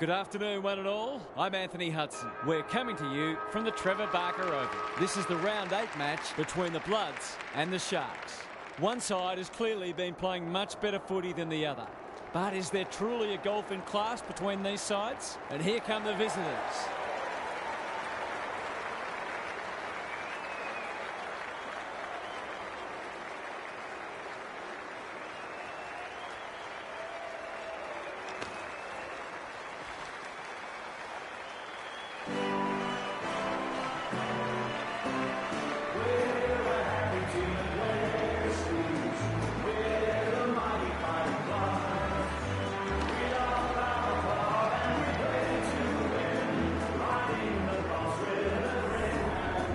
Good afternoon, one and all. I'm Anthony Hudson. We're coming to you from the Trevor Barker Oval. This is the round 8 match between the Bloods and the Sharks. One side has clearly been playing much better footy than the other. But is there truly a gulf in class between these sides? And here come the visitors.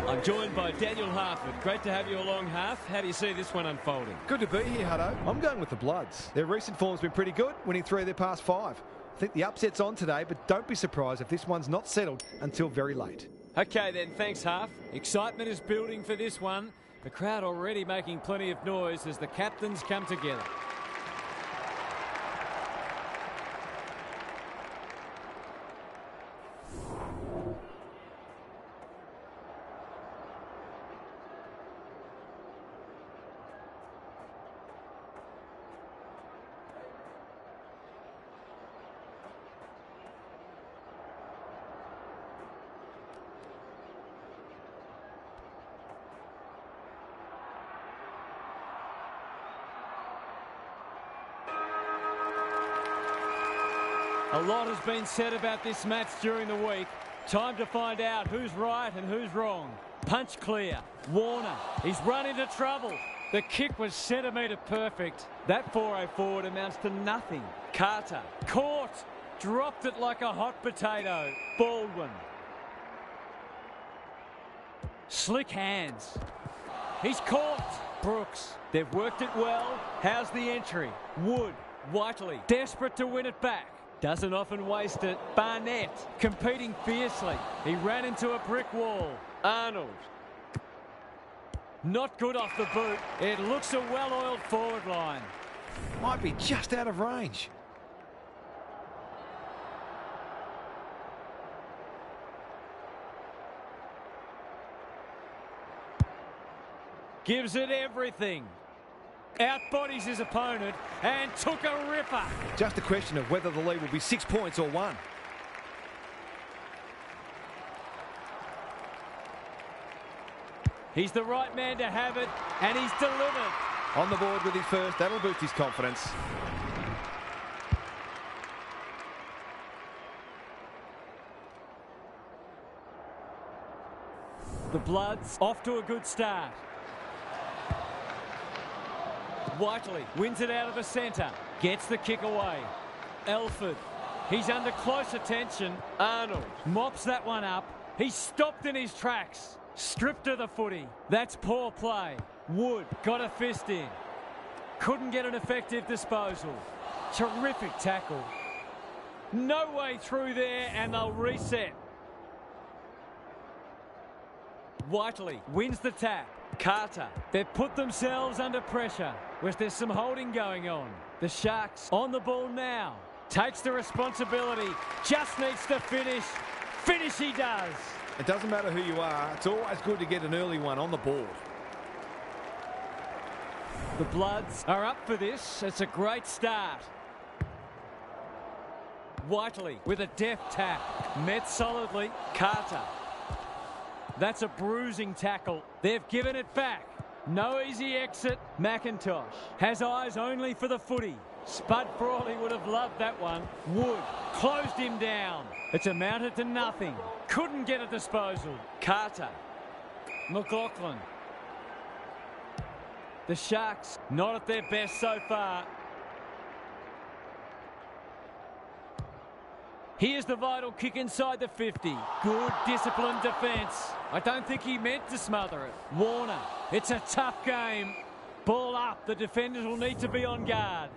I'm joined by Daniel Harford. Great to have you along, Harf. How do you see this one unfolding? Good to be here, Hutto. I'm going with the Bloods. Their recent form's been pretty good, winning 3 of their past 5. I think the upset's on today, but don't be surprised if this one's not settled until very late. Okay then, thanks Harf. Excitement is building for this one. The crowd already making plenty of noise as the captains come together. A lot has been said about this match during the week. Time to find out who's right and who's wrong. Punch clear. Warner. He's run into trouble. The kick was centimetre perfect. That 4-0 forward amounts to nothing. Carter. Caught. Dropped it like a hot potato. Baldwin. Slick hands. He's caught. Brooks. They've worked it well. How's the entry? Wood. Whiteley. Desperate to win it back. Doesn't often waste it. Barnett competing fiercely. He ran into a brick wall. Arnold. Not good off the boot. It looks a well-oiled forward line. Might be just out of range. Gives it everything. Outbodies his opponent and took a ripper. Just a question of whether the lead will be 6 points or 1. He's the right man to have it, and he's delivered. On the board with his first, that'll boost his confidence. The Bloods off to a good start. Whiteley wins it out of the centre. Gets the kick away. Elford. He's under close attention. Arnold mops that one up. He's stopped in his tracks. Stripped of the footy. That's poor play. Wood got a fist in. Couldn't get an effective disposal. Terrific tackle. No way through there, and they'll reset. Whiteley wins the tap. Carter. They've put themselves under pressure. There's some holding going on. The Sharks on the ball now. Takes the responsibility. Just needs to finish. Finish he does. It doesn't matter who you are. It's always good to get an early one on the board. The Bloods are up for this. It's a great start. Whiteley with a deft tap. Met solidly. Carter. That's a bruising tackle. They've given it back. No easy exit. McIntosh has eyes only for the footy. Spud Frawley would have loved that one. Wood closed him down. It's amounted to nothing. Couldn't get a disposal. Carter. McLaughlin. The Sharks not at their best so far. Here's the vital kick inside the 50. Good disciplined defence. I don't think he meant to smother it. Warner. It's a tough game. Ball up. The defenders will need to be on guard.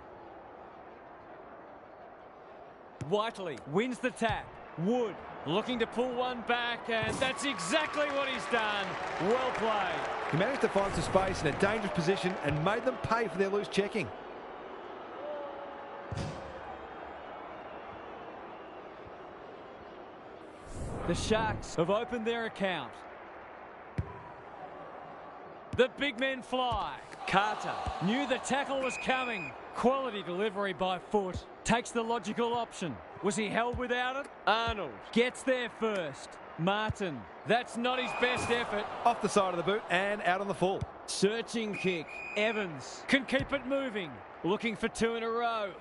Whiteley wins the tap. Wood looking to pull one back, and that's exactly what he's done. Well played. He managed to find some space in a dangerous position and made them pay for their loose checking. The Sharks have opened their account. The big men fly. Carter knew the tackle was coming. Quality delivery by foot. Takes the logical option. Was he held without it? Arnold gets there first. Martin, that's not his best effort. Off the side of the boot and out on the full. Searching kick. Evans can keep it moving. Looking for 2 in a row.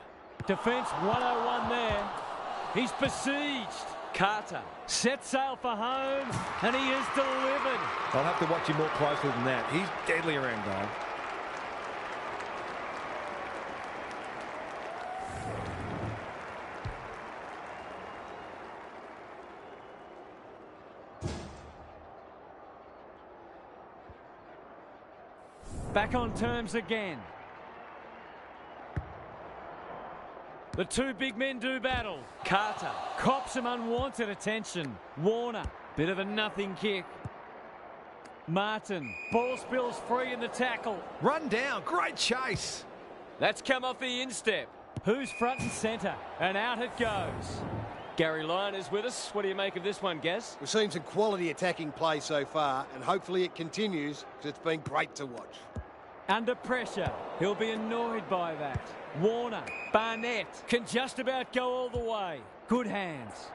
Defence 101 there. He's besieged. Carter set sail for home, and he is delivered. I'll have to watch him more closely than that. He's deadly around goal. Back on terms again. The two big men do battle. Carter cops some unwanted attention. Warner, bit of a nothing kick. Martin, ball spills free in the tackle. Run down, great chase. That's come off the instep. Who's front and centre? And out it goes. Gary Lyon is with us. What do you make of this one, Gaz? We've seen some quality attacking play so far, and hopefully it continues, because it's been great to watch. Under pressure, he'll be annoyed by that. Warner, Barnett can just about go all the way. Good hands.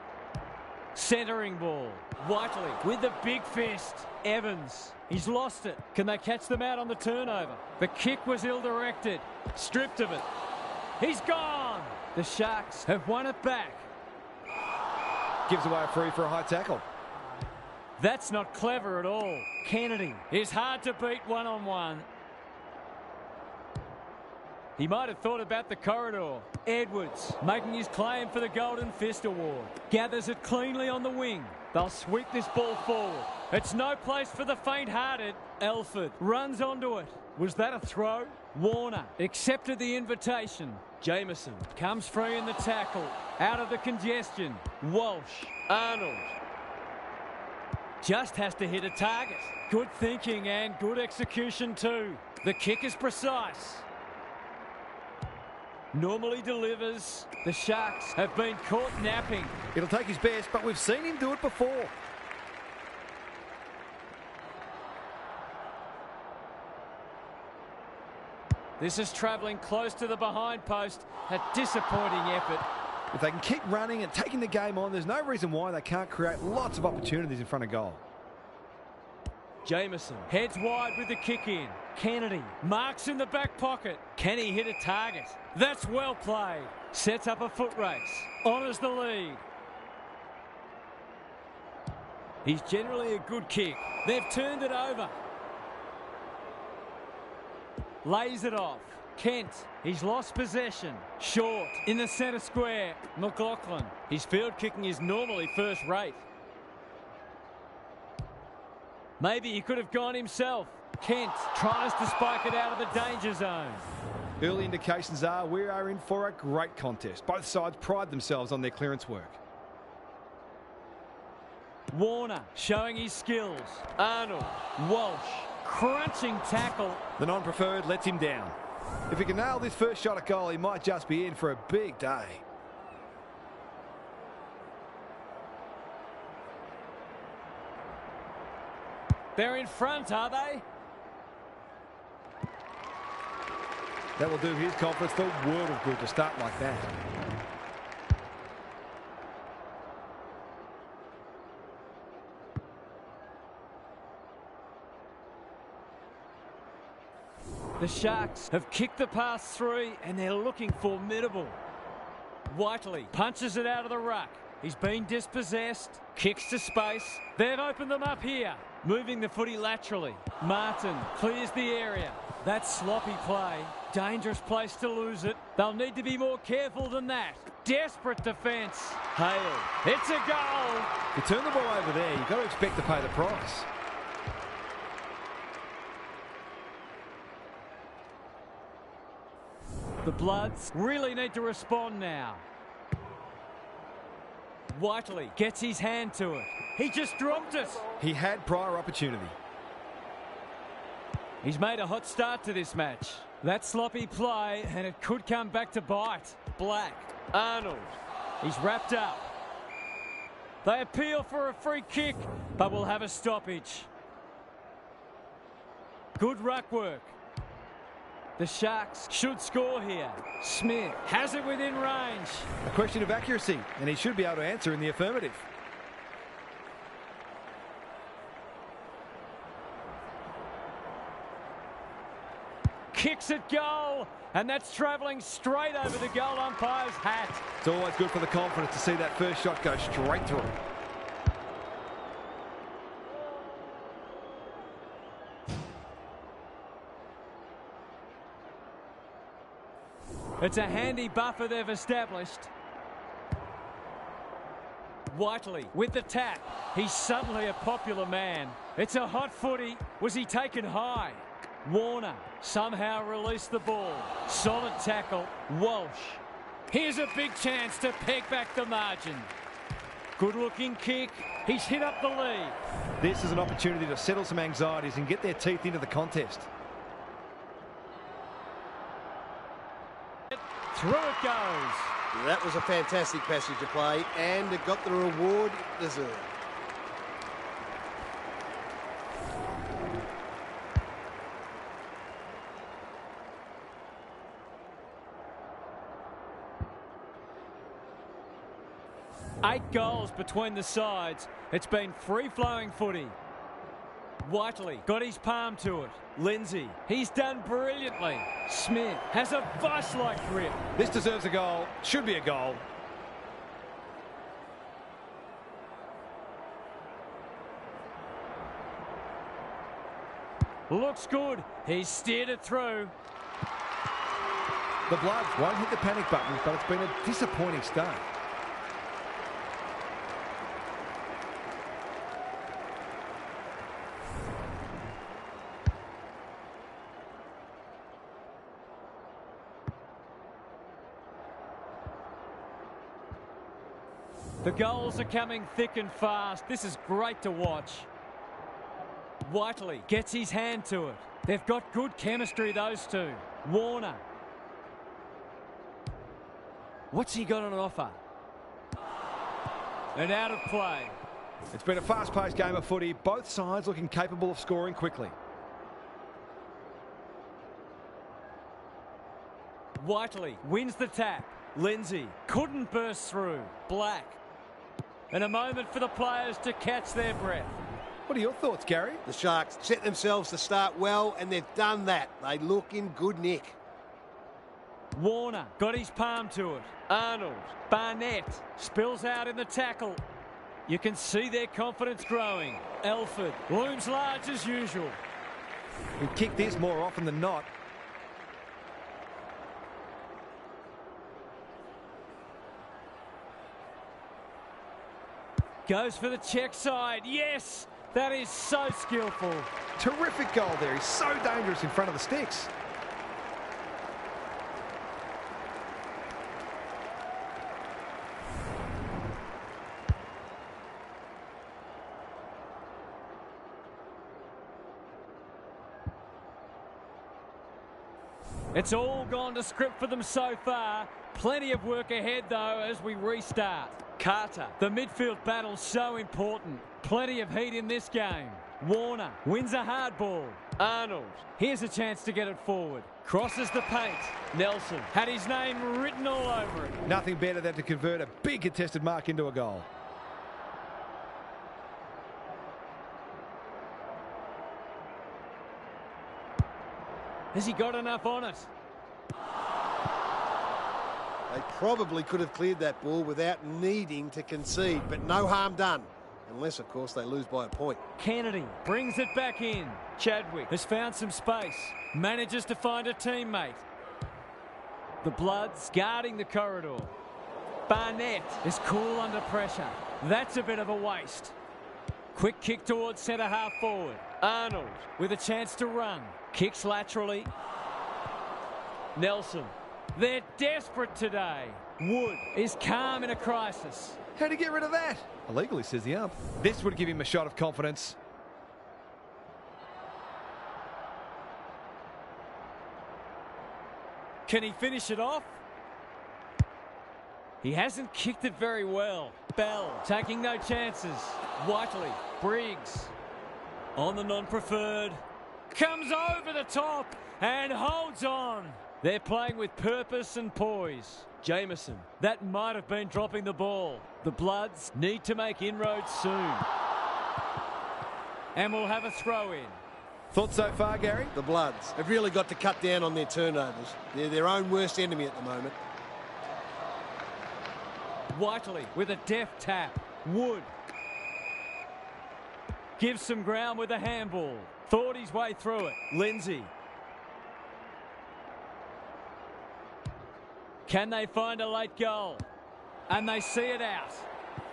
Centering ball. Whiteley with the big fist. Evans, he's lost it. Can they catch them out on the turnover? The kick was ill-directed. Stripped of it. He's gone. The Sharks have won it back. Gives away a free for a high tackle. That's not clever at all. Kennedy is hard to beat one-on-one. He might have thought about the corridor. Edwards making his claim for the Golden Fist Award. Gathers it cleanly on the wing. They'll sweep this ball forward. It's no place for the faint-hearted. Elford runs onto it. Was that a throw? Warner accepted the invitation. Jameson comes free in the tackle. Out of the congestion. Walsh. Arnold. Just has to hit a target. Good thinking and good execution too. The kick is precise. Normally delivers. The Sharks have been caught napping. It'll take his best, but we've seen him do it before. This is travelling close to the behind post. A disappointing effort. If they can keep running and taking the game on, there's no reason why they can't create lots of opportunities in front of goal. Jameson heads wide with the kick in. Kennedy marks in the back pocket. Can he hit a target? That's well played. Sets up a foot race. Honours the lead. He's generally a good kick. They've turned it over. Lays it off. Kent, he's lost possession. Short in the centre square. McLaughlin, his field kicking is normally first rate. Maybe he could have gone himself. Kent tries to spike it out of the danger zone. Early indications are we are in for a great contest. Both sides pride themselves on their clearance work. Warner showing his skills. Arnold. Walsh. Crunching tackle. The non-preferred lets him down. If he can nail this first shot at goal, he might just be in for a big day. They're in front, are they? That will do his confidence the world of good to start like that. The Sharks have kicked the pass three and they're looking formidable. Whiteley punches it out of the ruck. He's been dispossessed. Kicks to space. They've opened them up here. Moving the footy laterally. Martin clears the area. That's sloppy play. Dangerous place to lose it. They'll need to be more careful than that. Desperate defence. Hale. It's a goal. You turn the ball over there, you've got to expect to pay the price. The Bloods really need to respond now. Whiteley gets his hand to it. He just dropped it. He had prior opportunity. He's made a hot start to this match. That sloppy play, and it could come back to bite. Black. Arnold. He's wrapped up. They appeal for a free kick, but will have a stoppage. Good ruck work. The Sharks should score here. Smith has it within range. A question of accuracy, and he should be able to answer in the affirmative. Kicks at goal, and that's travelling straight over the goal umpire's hat. It's always good for the confidence to see that first shot go straight through. It's a handy buffer they've established. Whiteley with the tap. He's suddenly a popular man. It's a hot footy. Was he taken high? Warner somehow released the ball. Solid tackle. Walsh. Here's a big chance to peg back the margin. Good looking kick. He's hit up the lead. This is an opportunity to settle some anxieties and get their teeth into the contest. Through it goes. That was a fantastic passage of play, and it got the reward it deserved. Eight goals between the sides. It's been free-flowing footy. Whiteley got his palm to it. Lindsay, he's done brilliantly. Smith has a vice-like grip. This deserves a goal. Should be a goal. Looks good. He's steered it through. The Bloods won't hit the panic button, but it's been a disappointing start. The goals are coming thick and fast. This is great to watch. Whiteley gets his hand to it. They've got good chemistry, those two. Warner. What's he got on offer? And out of play. It's been a fast-paced game of footy. Both sides looking capable of scoring quickly. Whiteley wins the tap. Lindsay couldn't burst through. Black. And a moment for the players to catch their breath. What are your thoughts, Gary? The Sharks set themselves to start well, and they've done that. They look in good nick. Warner got his palm to it. Arnold. Barnett spills out in the tackle. You can see their confidence growing. Elford looms large as usual. He'll kick this more often than not. Goes for the check side. Yes! That is so skillful. Terrific goal there. He's so dangerous in front of the sticks. It's all gone to script for them so far. Plenty of work ahead, though, as we restart. Carter, the midfield battle so important. Plenty of heat in this game. Warner wins a hard ball. Arnold, here's a chance to get it forward. Crosses the paint. Nelson had his name written all over it. Nothing better than to convert a big contested mark into a goal. Has he got enough on it? They probably could have cleared that ball without needing to concede, but no harm done. Unless, of course, they lose by a point. Kennedy brings it back in. Chadwick has found some space. Manages to find a teammate. The Bloods guarding the corridor. Barnett is cool under pressure. That's a bit of a waste. Quick kick towards centre half forward. Arnold with a chance to run. Kicks laterally. Nelson. They're desperate today. Wood is calm in a crisis. How'd he get rid of that? Illegally, says the ump. This would give him a shot of confidence. Can he finish it off? He hasn't kicked it very well. Bell taking no chances. Whiteley, Briggs on the non-preferred. Comes over the top and holds on. They're playing with purpose and poise. Jameson, that might have been dropping the ball. The Bloods need to make inroads soon. And we'll have a throw in. Thoughts so far, Gary? The Bloods have really got to cut down on their turnovers. They're their own worst enemy at the moment. Whiteley with a deft tap. Wood gives some ground with a handball. Thought his way through it. Lindsay. Can they find a late goal? And they see it out.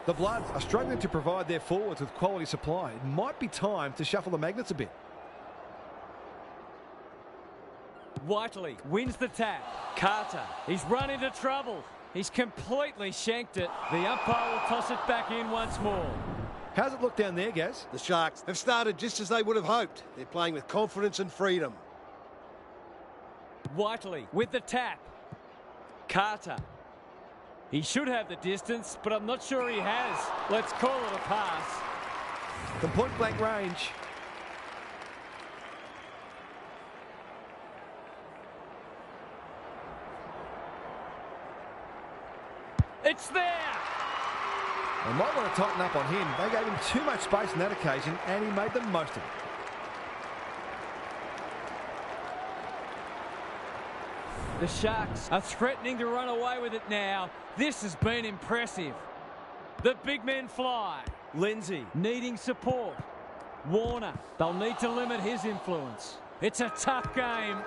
The Bloods are struggling to provide their forwards with quality supply. It might be time to shuffle the magnets a bit. Whiteley wins the tap. Carter, he's run into trouble. He's completely shanked it. The umpire will toss it back in once more. How's it look down there, Gaz? The Sharks have started just as they would have hoped. They're playing with confidence and freedom. Whiteley with the tap. Carter. He should have the distance, but I'm not sure he has. Let's call it a pass. From point blank range. It's there! They might want to tighten up on him. They gave him too much space on that occasion, and he made the most of it. The Sharks are threatening to run away with it now. This has been impressive. The big men fly. Lindsay needing support. Warner, they'll need to limit his influence. It's a tough game.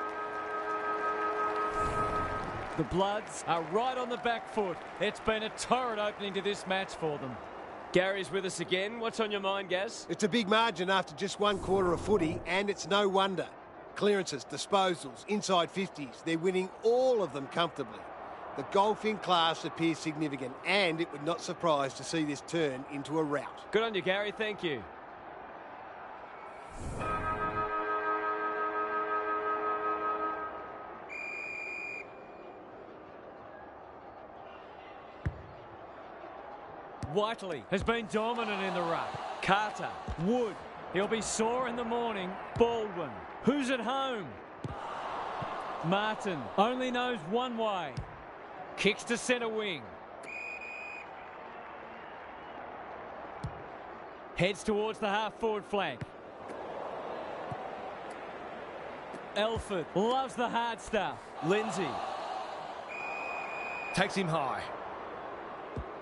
The Bloods are right on the back foot. It's been a torrid opening to this match for them. Gary's with us again. What's on your mind, Gaz? It's a big margin after just one quarter of footy, and it's no wonder. Clearances, disposals, inside 50s. They're winning all of them comfortably. The golfing class appears significant, and it would not surprise to see this turn into a rout. Good on you, Gary. Thank you. Whiteley has been dominant in the ruck. Carter, Wood, he'll be sore in the morning. Baldwin, who's at home? Martin only knows one way. Kicks to centre wing. Heads towards the half-forward flank. Elford loves the hard stuff. Lindsay Takes him high.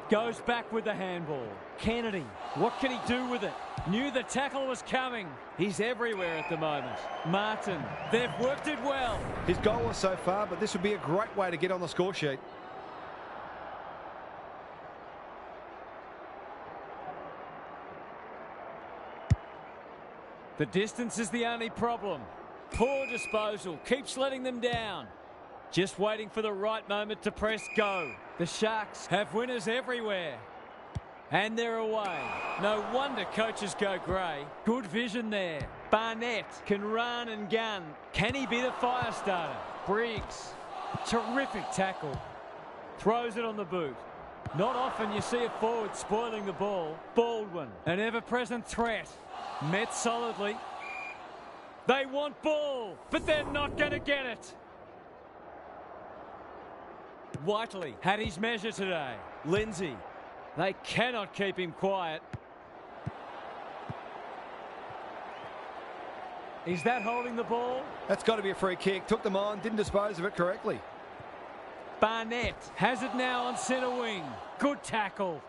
goes back with the handball. Kennedy, what can he do with it? Knew the tackle was coming. He's everywhere at the moment. Martin, they've worked it well. His goal was so far, but this would be a great way to get on the score sheet. The distance is the only problem. Poor disposal, keeps letting them down. Just waiting for the right moment to press go. The Sharks have winners everywhere. And they're away. No wonder coaches go grey. Good vision there. Barnett can run and gun. Can he be the fire starter? Briggs, terrific tackle. Throws it on the boot. Not often you see a forward spoiling the ball. Baldwin, an ever-present threat. Met solidly. They want ball, but they're not going to get it. Whiteley had his measure today. Lindsay, they cannot keep him quiet. Is that holding the ball? That's got to be a free kick. Took them on, didn't dispose of it correctly. Barnett has it now on centre wing. Good tackle.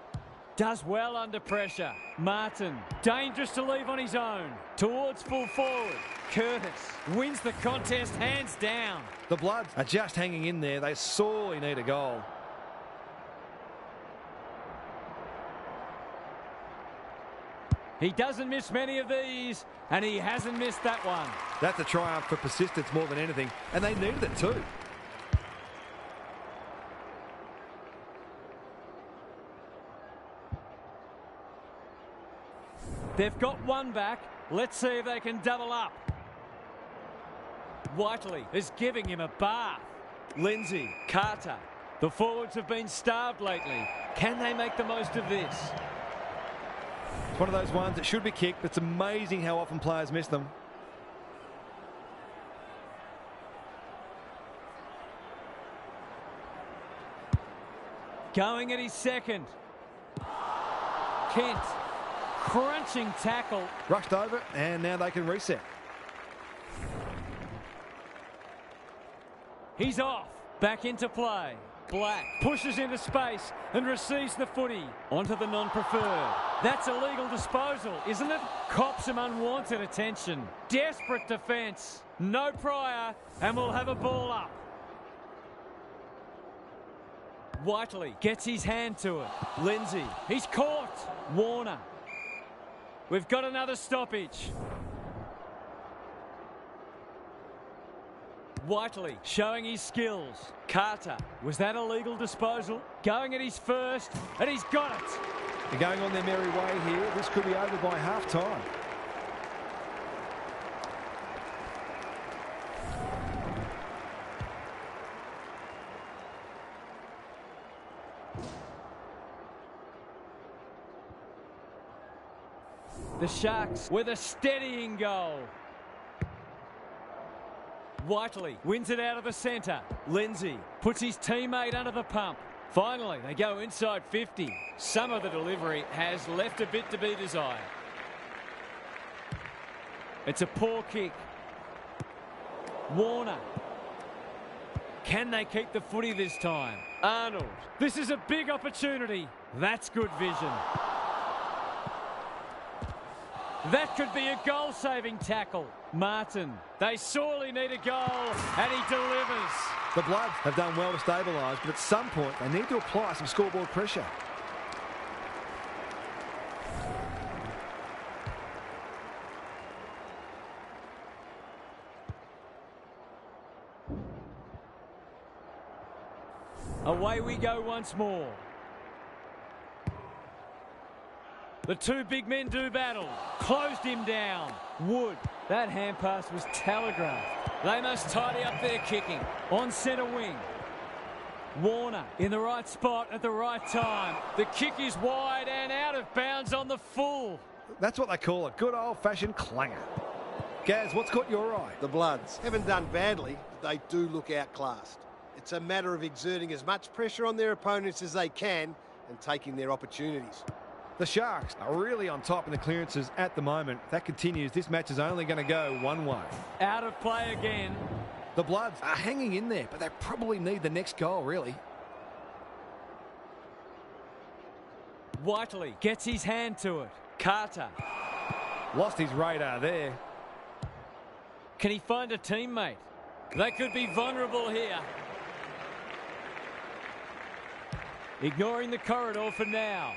Does well under pressure. Martin, dangerous to leave on his own. Towards full forward. Curtis wins the contest hands down. The Bloods are just hanging in there. They sorely need a goal. He doesn't miss many of these, and he hasn't missed that one. That's a triumph for persistence more than anything, and they needed it too. They've got one back. Let's see if they can double up. Whiteley is giving him a bath. Lindsay, Carter. The forwards have been starved lately. Can they make the most of this? It's one of those ones that should be kicked, but it's amazing how often players miss them. Going at his second. Kent, crunching tackle. Rushed over, and now they can reset. He's off. Back into play. Black pushes into space and receives the footy onto the non-preferred. That's a legal disposal, isn't it? Cops some unwanted attention. Desperate defence. No prior, and we'll have a ball up. Whiteley gets his hand to it. Lindsay, he's caught. Warner. We've got another stoppage. Whiteley showing his skills. Carter, was that a legal disposal? Going at his first, and he's got it. They're going on their merry way here. This could be over by half-time. The Sharks with a steadying goal. Whiteley wins it out of the centre. Lindsay puts his teammate under the pump. Finally, they go inside 50. Some of the delivery has left a bit to be desired. It's a poor kick. Warner. Can they keep the footy this time? Arnold. This is a big opportunity. That's good vision. That could be a goal-saving tackle. Martin. They sorely need a goal, and he delivers. The Bloods have done well to stabilise, but at some point they need to apply some scoreboard pressure. Away we go once more. The two big men do battle. Closed him down. Wood. That hand pass was telegraphed. They must tidy up their kicking. On centre wing. Warner in the right spot at the right time. The kick is wide and out of bounds on the full. That's what they call a good old-fashioned clanger. Gaz, what's caught your eye? The Bloods haven't done badly, but they do look outclassed. It's a matter of exerting as much pressure on their opponents as they can and taking their opportunities. The Sharks are really on top in the clearances at the moment. If that continues, this match is only going to go one way. Out of play again. The Bloods are hanging in there, but they probably need the next goal, really. Whiteley gets his hand to it. Carter. Lost his radar there. Can he find a teammate? They could be vulnerable here. Ignoring the corridor for now.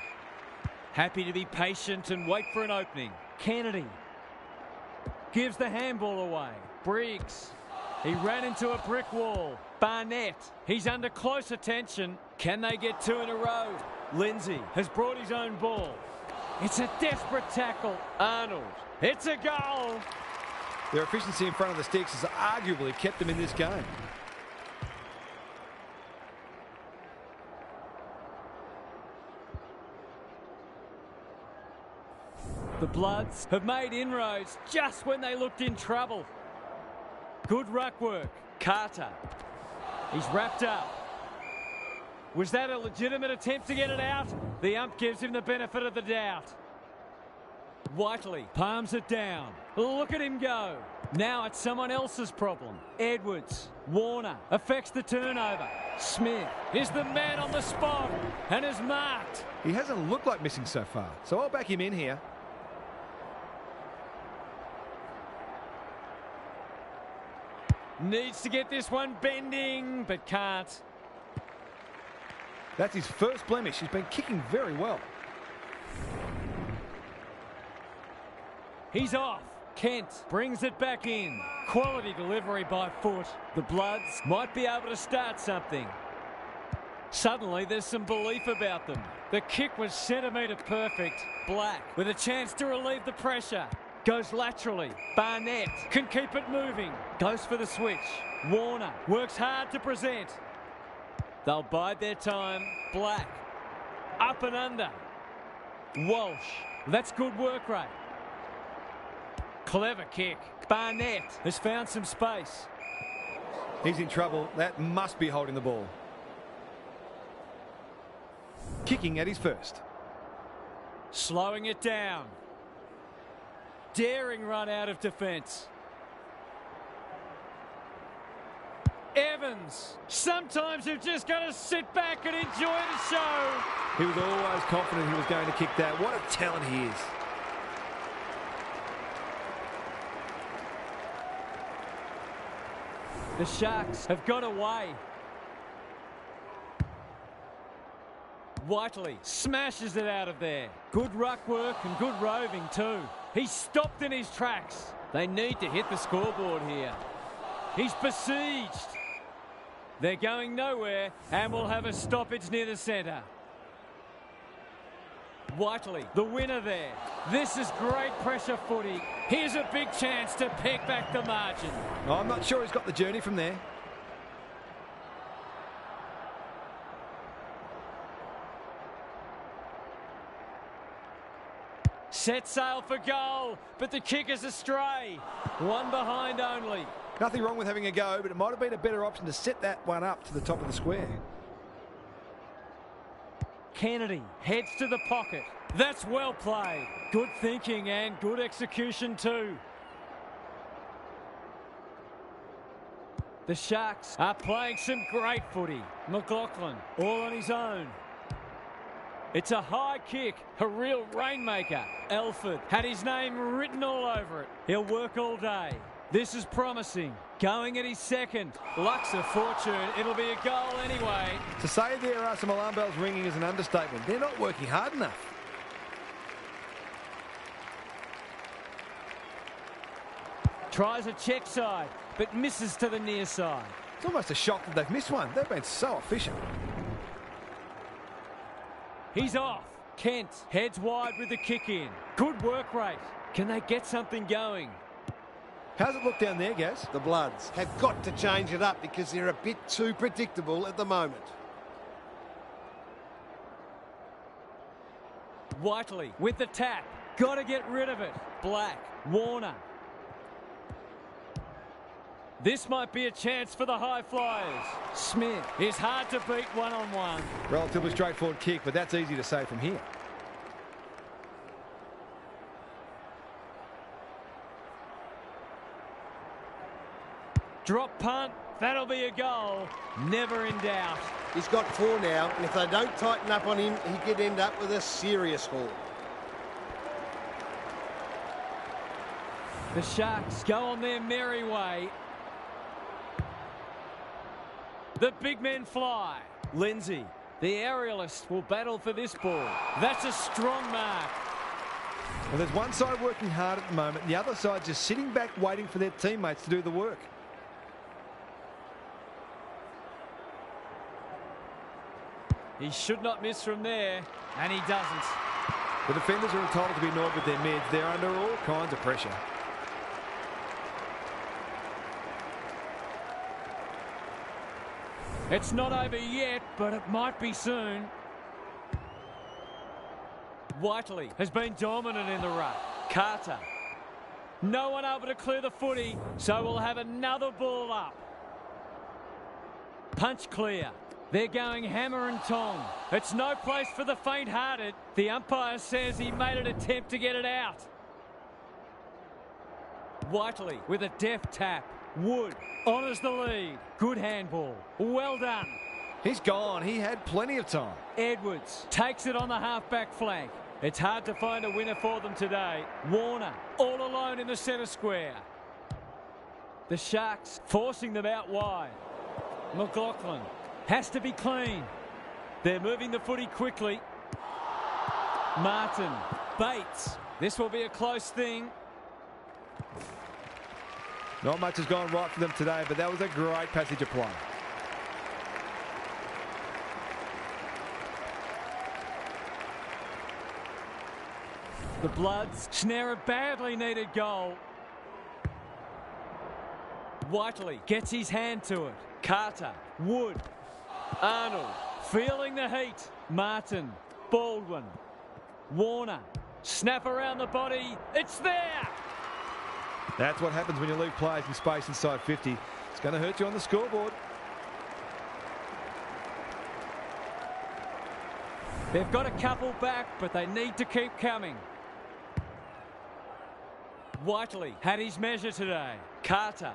Happy to be patient and wait for an opening. Kennedy gives the handball away. Briggs. He ran into a brick wall. Barnett. He's under close attention. Can they get two in a row? Lindsay has brought his own ball. It's a desperate tackle. Arnold. It's a goal. Their efficiency in front of the sticks has arguably kept them in this game. The Bloods have made inroads just when they looked in trouble. Good ruck work. Carter. He's wrapped up. Was that a legitimate attempt to get it out? The ump gives him the benefit of the doubt. Whiteley palms it down. Look at him go. Now it's someone else's problem. Edwards. Warner affects the turnover. Smith is the man on the spot and is marked. He hasn't looked like missing so far, so I'll back him in here. Needs to get this one bending, but can't. That's his first blemish. He's been kicking very well. He's off. Kent brings it back in. Quality delivery by foot. The Bloods might be able to start something. Suddenly there's some belief about them. The kick was centimetre perfect. Black with a chance to relieve the pressure. Goes laterally. Barnett can keep it moving. Goes for the switch. Warner works hard to present. They'll bide their time. Black. Up and under. Walsh. That's good work rate. Clever kick. Barnett has found some space. He's in trouble. That must be holding the ball. Kicking at his first. Slowing it down. Daring run out of defence. Evans. Sometimes you've just got to sit back and enjoy the show. He was always confident he was going to kick that. What a talent he is. The Sharks have got away. Whiteley smashes it out of there. Good ruck work and good roving too. He's stopped in his tracks. They need to hit the scoreboard here. He's besieged. They're going nowhere and will have a stoppage near the centre. Whiteley, the winner there. This is great pressure footy. Here's a big chance to peg back the margin. I'm not sure he's got the journey from there. Set sail for goal, but the kick is astray. One behind only. Nothing wrong with having a go, but it might have been a better option to set that one up to the top of the square. Kennedy heads to the pocket. That's well played. Good thinking and good execution too. The Sharks are playing some great footy. McLaughlin all on his own. It's a high kick, a real rainmaker. Elford had his name written all over it. He'll work all day. This is promising. Going at his second. Luck's a fortune. It'll be a goal anyway. To say there are some alarm bells ringing is an understatement. They're not working hard enough. Tries a check side, but misses to the near side. It's almost a shock that they've missed one. They've been so efficient. He's off. Kent heads wide with the kick in. Good work rate. Can they get something going? How's it look down there, Gaz? The Bloods have got to change it up because they're a bit too predictable at the moment. Whiteley with the tap. Got to get rid of it. Black. Warner. This might be a chance for the high flyers. Smith is hard to beat one-on-one. Relatively straightforward kick, but that's easy to say from here. Drop punt. That'll be a goal. Never in doubt. He's got 4 now, and if they don't tighten up on him, he could end up with a serious haul. The Sharks go on their merry way. The big men fly. Lindsay, the aerialist, will battle for this ball. That's a strong mark. Well, there's one side working hard at the moment, and the other side just sitting back waiting for their teammates to do the work. He should not miss from there, and he doesn't. The defenders are entitled to be annoyed with their mids. They're under all kinds of pressure. It's not over yet, but it might be soon. Whiteley has been dominant in the ruck. Carter. No one able to clear the footy, so we'll have another ball up. Punch clear. They're going hammer and tong. It's no place for the faint-hearted. The umpire says he made an attempt to get it out. Whiteley with a deft tap. Wood honours the lead. Good handball. Well done. He's gone. He had plenty of time. Edwards takes it on the half-back flank. It's hard to find a winner for them today. Warner all alone in the centre square. The Sharks forcing them out wide. McLaughlin has to be clean. They're moving the footy quickly. Martin. Bates. This will be a close thing. Not much has gone right for them today, but that was a great passage of play. The Bloods snare a badly needed goal. Whiteley gets his hand to it. Carter. Wood. Arnold feeling the heat. Martin, Baldwin, Warner. Snap around the body. It's there. That's what happens when you leave players in space inside 50. It's going to hurt you on the scoreboard. They've got a couple back, but they need to keep coming. Whiteley had his measure today. Carter.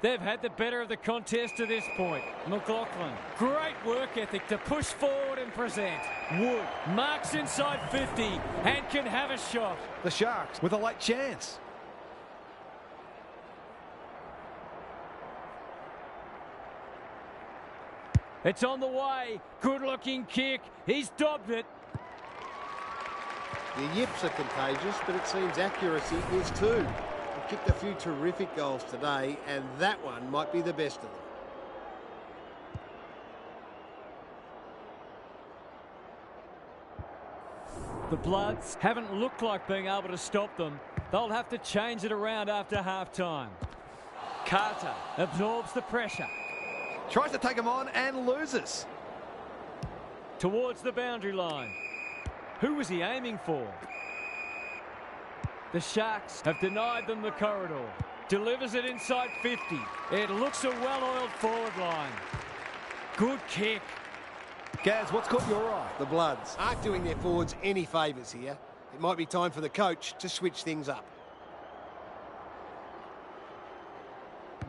They've had the better of the contest to this point. McLaughlin. Great work ethic to push forward and present. Wood marks inside 50 and can have a shot. The Sharks with a late chance. It's on the way. Good-looking kick. He's dobbed it. The yips are contagious, but it seems accuracy is too. They've kicked a few terrific goals today, and that one might be the best of them. The Bloods haven't looked like being able to stop them. They'll have to change it around after half-time. Carter absorbs the pressure. Tries to take him on and loses. Towards the boundary line. Who was he aiming for? The Sharks have denied them the corridor. Delivers it inside 50. It looks a well-oiled forward line. Good kick. Gaz, what's caught your eye? The Bloods aren't doing their forwards any favours here. It might be time for the coach to switch things up.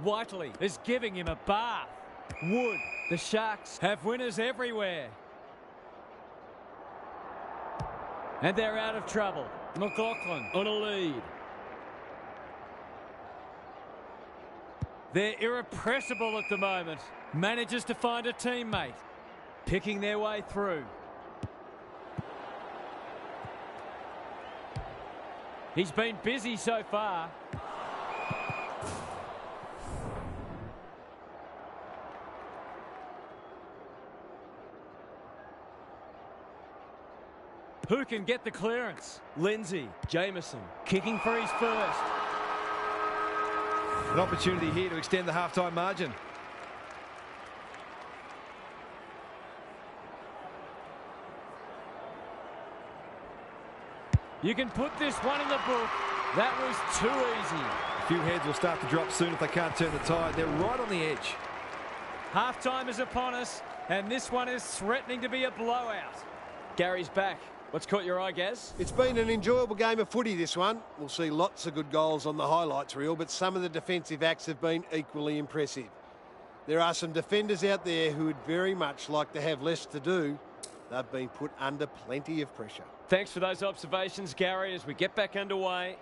Whiteley is giving him a bath. Wood. The Sharks have winners everywhere. And they're out of trouble. McLaughlin on a lead. They're irrepressible at the moment. Manages to find a teammate. Picking their way through. He's been busy so far. Who can get the clearance? Lindsay, Jameson, kicking for his first. An opportunity here to extend the halftime margin. You can put this one in the book. That was too easy. A few heads will start to drop soon if they can't turn the tide. They're right on the edge. Halftime is upon us, and this one is threatening to be a blowout. Gary's back. What's caught your eye, Gaz? It's been an enjoyable game of footy, this one. We'll see lots of good goals on the highlights reel, but some of the defensive acts have been equally impressive. There are some defenders out there who would very much like to have less to do. They've been put under plenty of pressure. Thanks for those observations, Gary, as we get back underway.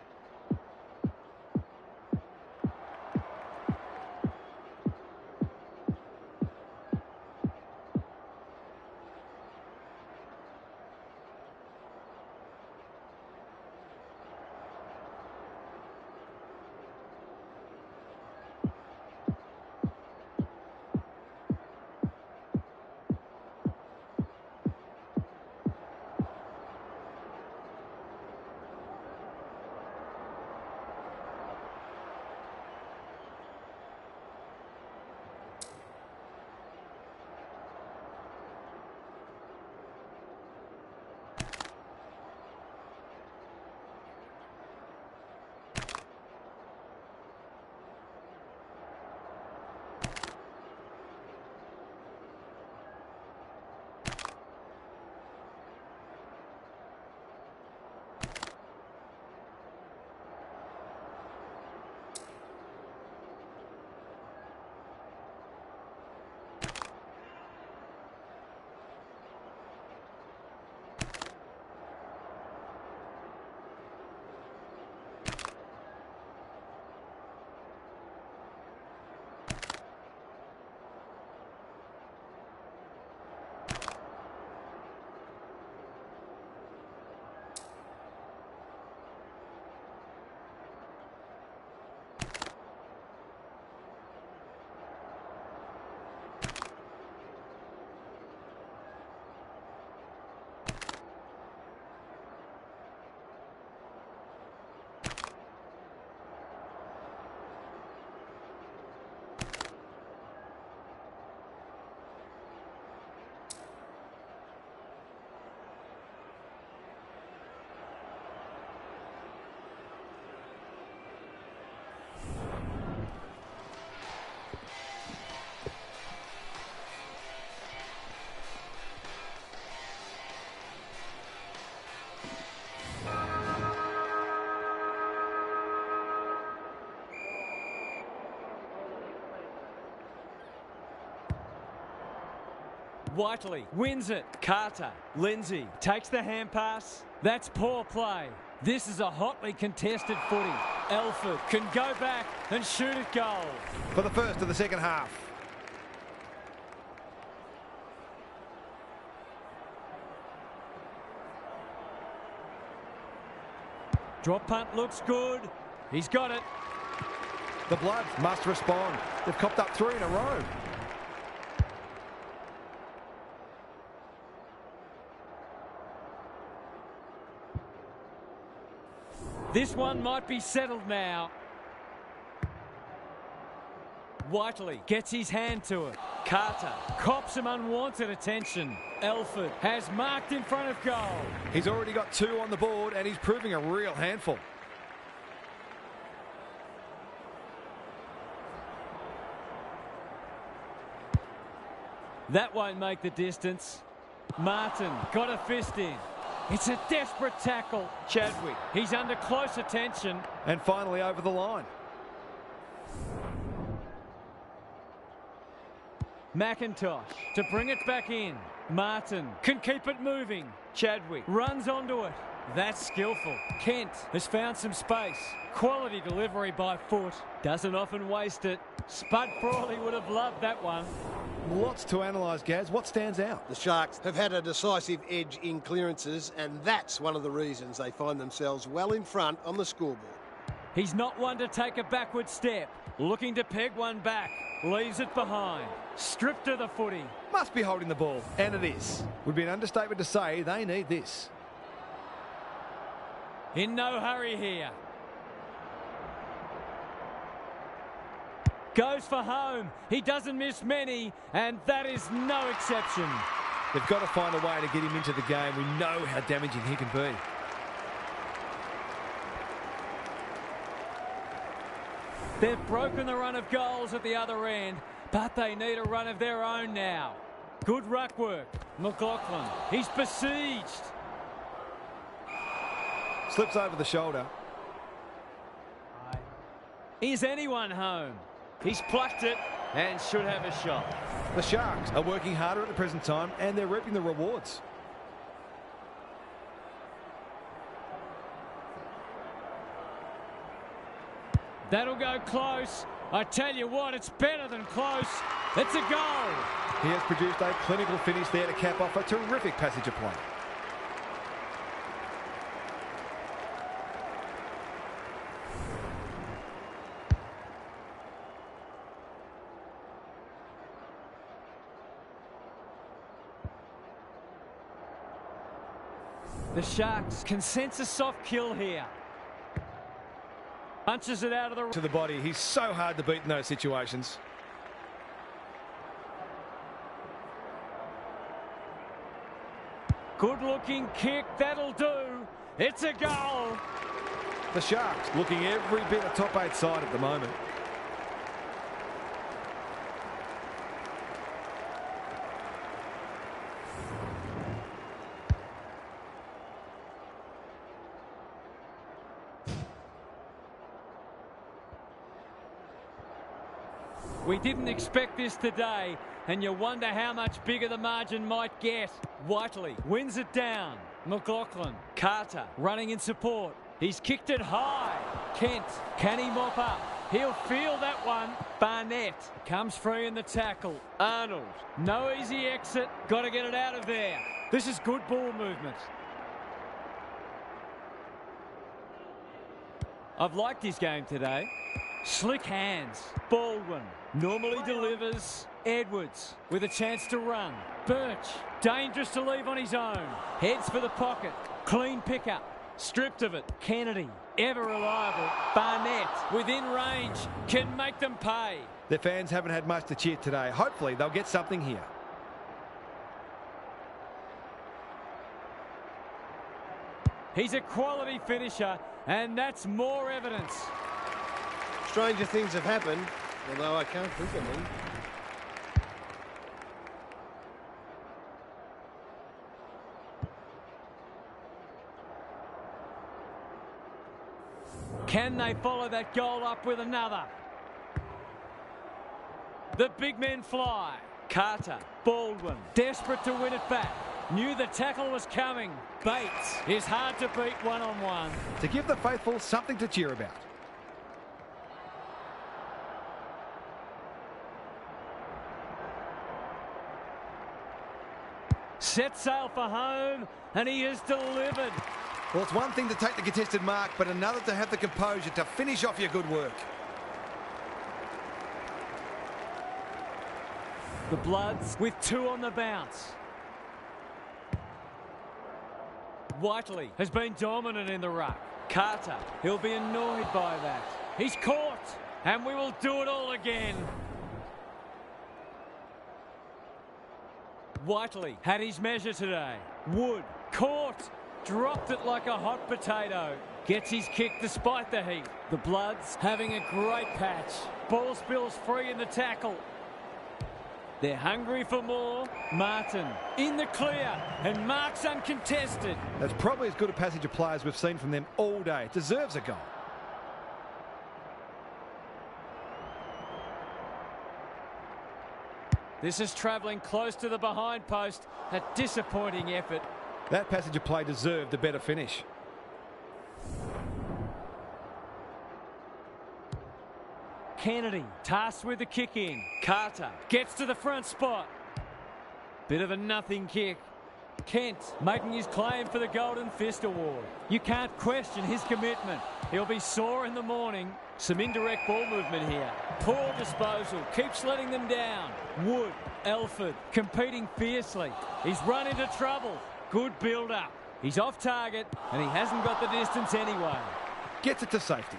Whiteley wins it. Carter. Lindsay takes the hand pass. That's poor play. This is a hotly contested footy. Elford can go back and shoot at goal. For the first of the second half. Drop punt looks good. He's got it. The Bloods must respond. They've copped up 3 in a row. This one might be settled now. Whiteley gets his hand to it. Carter cops some unwanted attention. Elford has marked in front of goal. He's already got 2 on the board and he's proving a real handful. That won't make the distance. Martin got a fist in. It's a desperate tackle. Chadwick, he's under close attention. And finally over the line. McIntosh to bring it back in. Martin can keep it moving. Chadwick runs onto it. That's skillful. Kent has found some space. Quality delivery by foot. Doesn't often waste it. Spud Frawley would have loved that one. Lots to analyse, Gaz. What stands out? The Sharks have had a decisive edge in clearances, and that's one of the reasons they find themselves well in front on the scoreboard. He's not one to take a backward step. Looking to peg one back. Leaves it behind. Stripped of the footy. Must be holding the ball. And it is. Would be an understatement to say they need this. In no hurry here. Goes for home. He doesn't miss many, and that is no exception. They've got to find a way to get him into the game. We know how damaging he can be. They've broken the run of goals at the other end, but they need a run of their own now. Good ruck work. McLaughlin, he's besieged. Slips over the shoulder. Is anyone home? He's plucked it and should have a shot. The Sharks are working harder at the present time and they're reaping the rewards. That'll go close. I tell you what, it's better than close. It's a goal. He has produced a clinical finish there to cap off a terrific passage of play. The Sharks can sense a soft kill here. Punches it out of the... To the body. He's so hard to beat in those situations. Good looking kick. That'll do. It's a goal. The Sharks looking every bit a top 8 side at the moment. We didn't expect this today, and you wonder how much bigger the margin might get. Whiteley wins it down. McLaughlin, Carter running in support. He's kicked it high. Kent, can he mop up? He'll feel that one. Barnett comes free in the tackle. Arnold, no easy exit. Got to get it out of there. This is good ball movement. I've liked his game today. Slick hands. Baldwin normally delivers. Edwards with a chance to run. Birch, dangerous to leave on his own. Heads for the pocket. Clean pickup. Stripped of it. Kennedy, ever reliable. Barnett, within range, can make them pay. Their fans haven't had much to cheer today. Hopefully they'll get something here. He's a quality finisher, and that's more evidence. Stranger things have happened, although I can't think of them. Can they follow that goal up with another? The big men fly. Carter, Baldwin, desperate to win it back. Knew the tackle was coming. Bates is hard to beat one-on-one. To give the faithful something to cheer about. Set sail for home, and he is delivered. Well, it's one thing to take the contested mark, but another to have the composure to finish off your good work. The Bloods with 2 on the bounce. Whiteley has been dominant in the ruck. Carter, he'll be annoyed by that. He's caught, and we will do it all again. Whiteley had his measure today. Wood, caught, dropped it like a hot potato. Gets his kick despite the heat. The Bloods having a great patch. Ball spills free in the tackle. They're hungry for more. Martin in the clear and marks uncontested. That's probably as good a passage of players we've seen from them all day. It deserves a goal. This is travelling close to the behind post. A disappointing effort. That passage of play deserved a better finish. Kennedy tasked with the kick in. Carter gets to the front spot. Bit of a nothing kick. Kent making his claim for the Golden Fist Award. You can't question his commitment. He'll be sore in the morning. Some indirect ball movement here. Poor disposal. Keeps letting them down. Wood, Elford competing fiercely. He's run into trouble. Good build-up. He's off target and he hasn't got the distance anyway. Gets it to safety.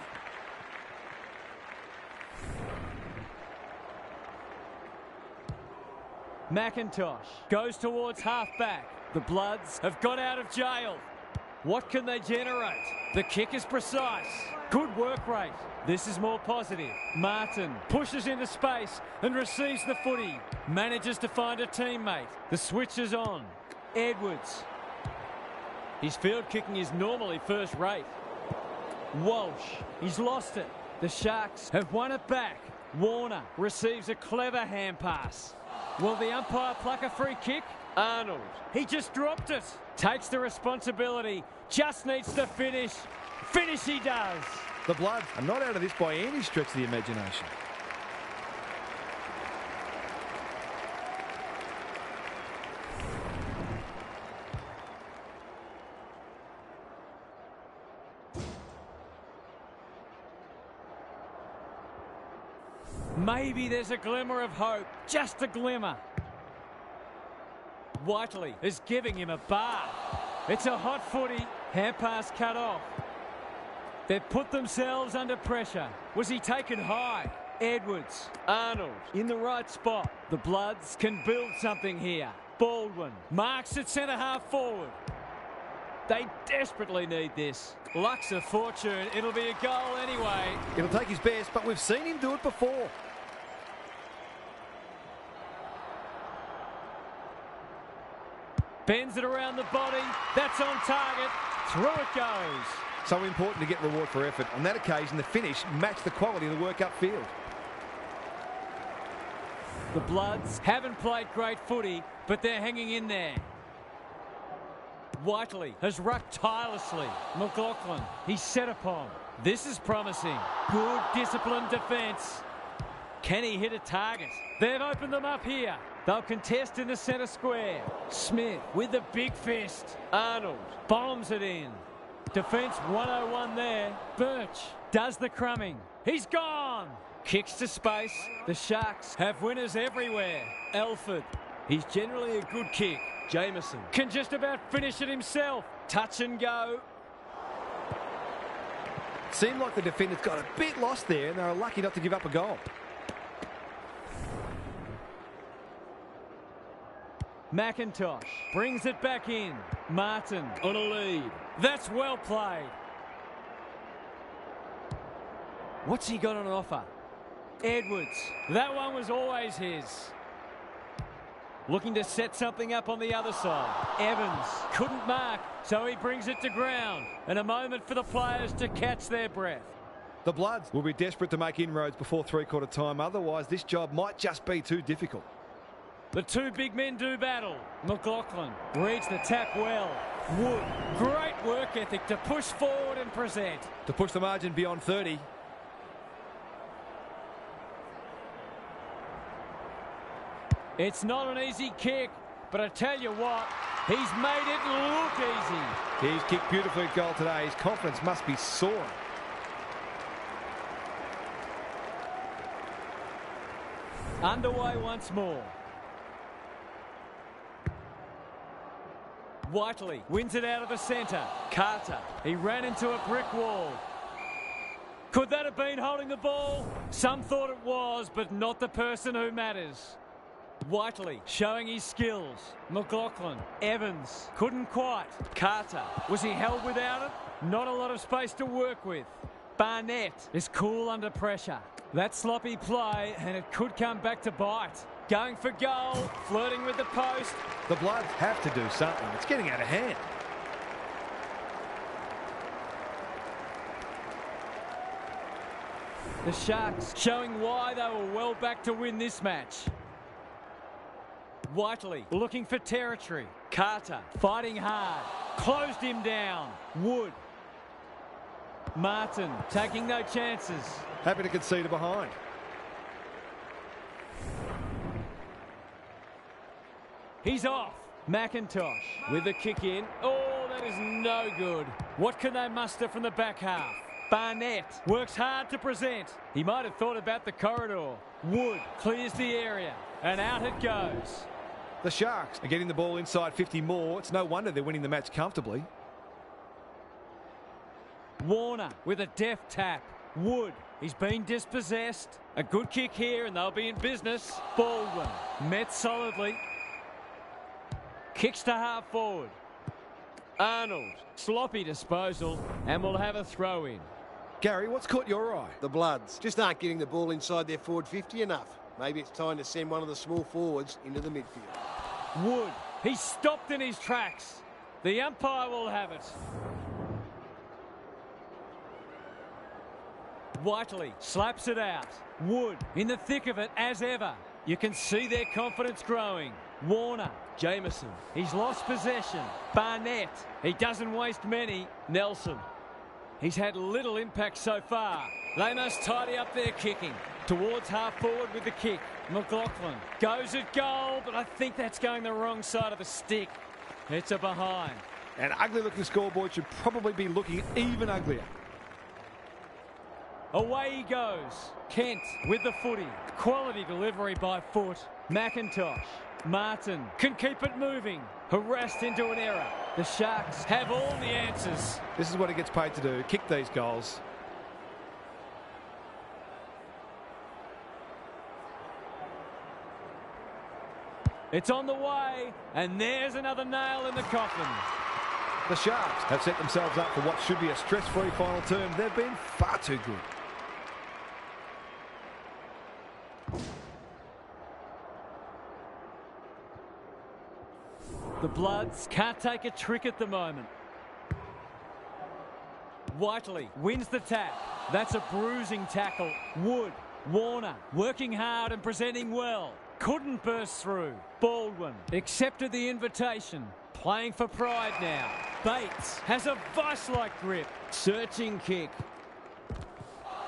McIntosh goes towards half-back. The Bloods have got out of jail. What can they generate? The kick is precise. Good work rate. This is more positive. Martin pushes into space and receives the footy. Manages to find a teammate. The switch is on. Edwards. His field kicking is normally first rate. Walsh. He's lost it. The Sharks have won it back. Warner receives a clever hand pass. Will the umpire pluck a free kick? Arnold. He just dropped it. Takes the responsibility. Just needs to finish. Finish he does. The Bloods are not out of this by any stretch of the imagination. Maybe there's a glimmer of hope. Just a glimmer. Whiteley is giving him a bar. It's a hot footy. Hand pass cut off. They've put themselves under pressure. Was he taken high? Edwards. Arnold in the right spot. The Bloods can build something here. Baldwin marks at centre half forward. They desperately need this. Luck's a fortune. It'll be a goal anyway. It'll take his best, but we've seen him do it before. Bends it around the body. That's on target. Through it goes. So important to get reward for effort. On that occasion, the finish matched the quality of the work upfield. The Bloods haven't played great footy, but they're hanging in there. Whiteley has rucked tirelessly. McLaughlin, he's set upon. This is promising. Good disciplined defence. Can he hit a target? They've opened them up here. They'll contest in the centre square. Smith with the big fist. Arnold bombs it in. Defence 101 there. Birch does the crumbing. He's gone. Kicks to space. The Sharks have winners everywhere. Elford, he's generally a good kick. Jameson can just about finish it himself. Touch and go. Seemed like the defenders got a bit lost there and they were lucky not to give up a goal. McIntosh brings it back in. Martin on a lead. That's well played. What's he got on offer? Edwards. That one was always his. Looking to set something up on the other side. Evans couldn't mark, so he brings it to ground. And a moment for the players to catch their breath. The Bloods will be desperate to make inroads before three-quarter time. Otherwise, this job might just be too difficult. The two big men do battle. McLaughlin reads the tap well. Wood, great work ethic to push forward and present. To push the margin beyond 30. It's not an easy kick, but I tell you what, he's made it look easy. He's kicked beautifully at goal today. His confidence must be soaring. Underway once more. Whiteley wins it out of the centre. Carter, he ran into a brick wall. Could that have been holding the ball? Some thought it was, but not the person who matters. Whiteley showing his skills. McLaughlin, Evans, couldn't quite. Carter, was he held without it? Not a lot of space to work with. Barnett is cool under pressure. That sloppy play, and it could come back to bite. Going for goal, flirting with the post. The Bloods have to do something. It's getting out of hand. The Sharks showing why they were well back to win this match. Whiteley looking for territory. Carter fighting hard. Closed him down. Wood. Martin taking no chances. Happy to concede a behind. He's off. McIntosh with the kick in. Oh, that is no good. What can they muster from the back half? Barnett works hard to present. He might have thought about the corridor. Wood clears the area, and out it goes. The Sharks are getting the ball inside 50 more. It's no wonder they're winning the match comfortably. Warner with a deft tap. Wood, he's been dispossessed. A good kick here, and they'll be in business. Baldwin met solidly. Kicks to half forward. Arnold, sloppy disposal, and we'll have a throw in. Gary, what's caught your eye? The Bloods just aren't getting the ball inside their forward 50 enough. Maybe it's time to send one of the small forwards into the midfield. Wood, he's stopped in his tracks. The umpire will have it. Whiteley slaps it out. Wood in the thick of it as ever. You can see their confidence growing. Warner, Jameson, he's lost possession. Barnett, he doesn't waste many. Nelson, he's had little impact so far. They must tidy up their kicking. Towards half forward with the kick. McLaughlin goes at goal, but I think that's going the wrong side of the stick. It's a behind. An ugly looking scoreboard should probably be looking even uglier. Away he goes. Kent with the footy. Quality delivery by foot. McIntosh. Martin can keep it moving. Harassed into an error. The Sharks have all the answers. This is what he gets paid to do, kick these goals. It's on the way, and there's another nail in the coffin. The Sharks have set themselves up for what should be a stress-free final term. They've been far too good. The Bloods can't take a trick at the moment. Whiteley wins the tap. That's a bruising tackle. Wood, Warner working hard and presenting well. Couldn't burst through. Baldwin accepted the invitation. Playing for pride now. Bates has a vice-like grip. Searching kick.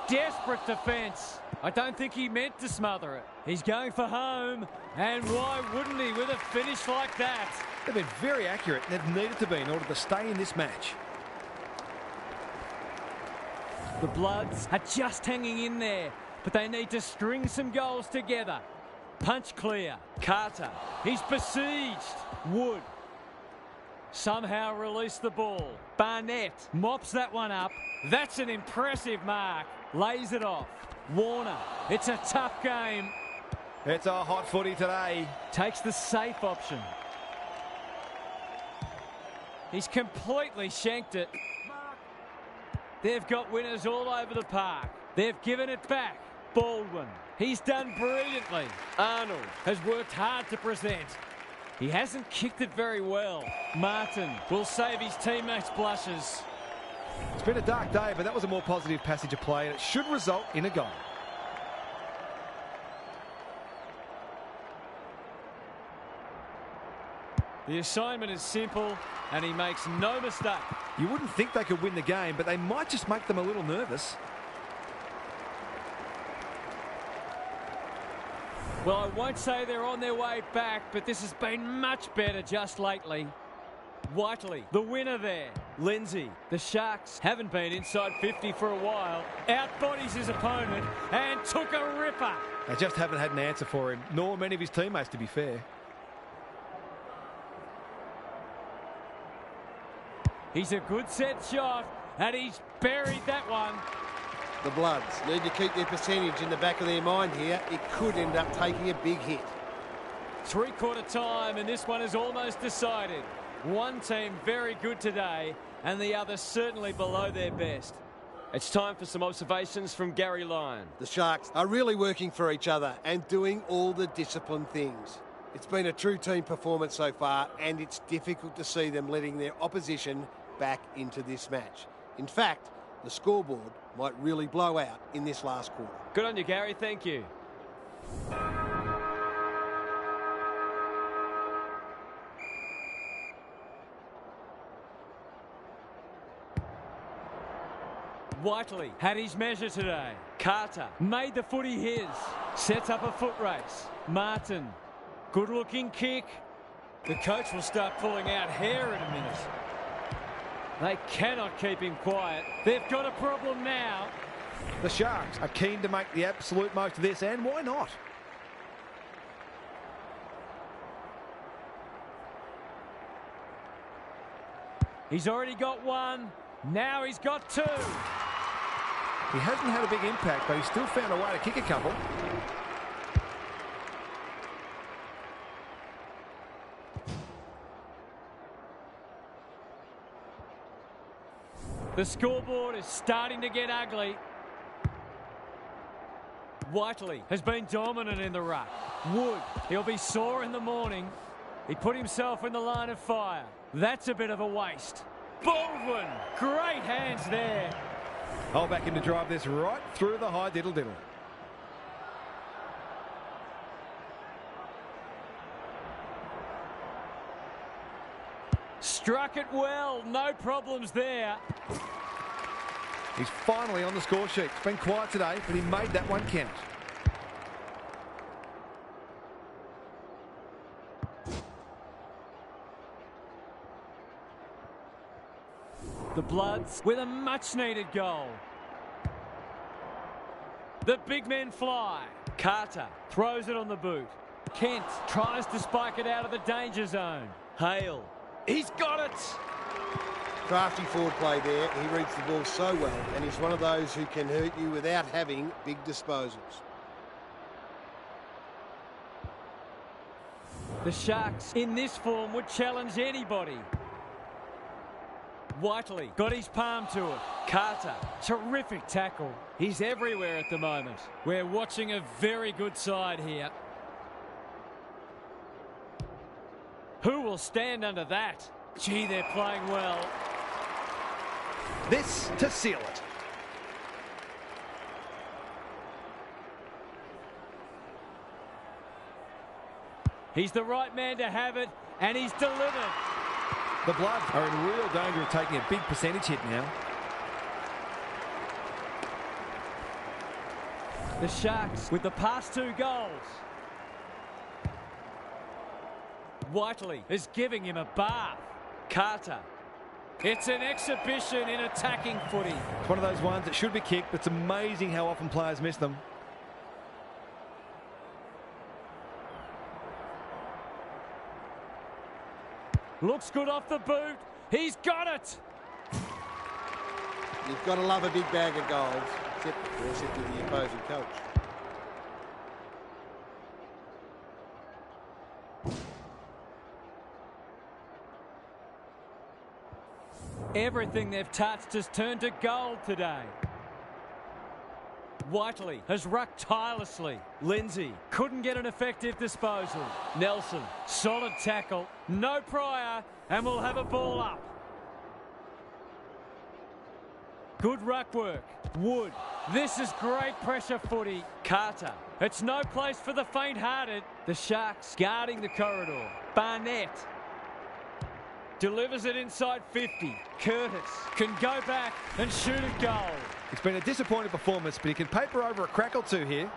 Desperate defence. I don't think he meant to smother it. He's going for home. And why wouldn't he with a finish like that? They've been very accurate and they've needed to be in order to stay in this match. The Bloods are just hanging in there, but they need to string some goals together. Punch clear. Carter. He's besieged. Wood. Somehow release the ball. Barnett mops that one up. That's an impressive mark. Lays it off. Warner. It's a tough game. It's a hot footy today. Takes the safe option. He's completely shanked it. They've got winners all over the park. They've given it back. Baldwin. He's done brilliantly. Arnold has worked hard to present. He hasn't kicked it very well. Martin will save his teammates' blushes. It's been a dark day, but that was a more positive passage of play and it should result in a goal. The assignment is simple, and he makes no mistake. You wouldn't think they could win the game, but they might just make them a little nervous. Well, I won't say they're on their way back, but this has been much better just lately. Whiteley, the winner there. Lindsay, the Sharks haven't been inside 50 for a while. Outbodies his opponent and took a ripper. They just haven't had an answer for him, nor many of his teammates, to be fair. He's a good set shot, and he's buried that one. The Bloods need to keep their percentage in the back of their mind here. It could end up taking a big hit. Three-quarter time, and this one is almost decided. One team very good today, and the other certainly below their best. It's time for some observations from Gary Lyon. The Sharks are really working for each other and doing all the disciplined things. It's been a true team performance so far, and it's difficult to see them letting their opposition back into this match. In fact, the scoreboard might really blow out in this last quarter. Good on you, Gary. Thank you. Whiteley had his measure today. Carter made the footy his. Sets up a foot race. Martin, good looking kick. The coach will start pulling out hair in a minute. They cannot keep him quiet. They've got a problem now. The Sharks are keen to make the absolute most of this, and why not? He's already got one. Now he's got two. He hasn't had a big impact, but he's still found a way to kick a couple. The scoreboard is starting to get ugly. Whiteley has been dominant in the ruck. Wood, he'll be sore in the morning. He put himself in the line of fire. That's a bit of a waste. Baldwin, great hands there. I'll back him to drive this right through the high diddle-diddle. Struck it well, no problems there. He's finally on the score sheet. It's been quiet today, but he made that one count. The Bloods with a much-needed goal. The big men fly. Carter throws it on the boot. Kent tries to spike it out of the danger zone. Hale, he's got it. Crafty forward play there. He reads the ball so well, and he's one of those who can hurt you without having big disposals. The Sharks in this form would challenge anybody. Whiteley got his palm to it. Carter, terrific tackle. He's everywhere at the moment. We're watching a very good side here. Who will stand under that? Gee, they're playing well. This to seal it. He's the right man to have it, and he's delivered. The Bloods are in real danger of taking a big percentage hit now. The Sharks with the past two goals. Whiteley is giving him a bath. Carter. It's an exhibition in attacking footy. It's one of those ones that should be kicked, but it's amazing how often players miss them. Looks good off the boot. He's got it. You've got to love a big bag of goals, except of course if you're the opposing coach. Everything they've touched has turned to gold today. Whiteley has rucked tirelessly. Lindsay couldn't get an effective disposal. Nelson, solid tackle. No prior, and we'll have a ball up. Good ruck work. Wood. This is great pressure footy. Carter. It's no place for the faint-hearted. The Sharks guarding the corridor. Barnett. delivers it inside 50. Curtis can go back and shoot a goal. It's been a disappointing performance, but he can paper over a crack or two here.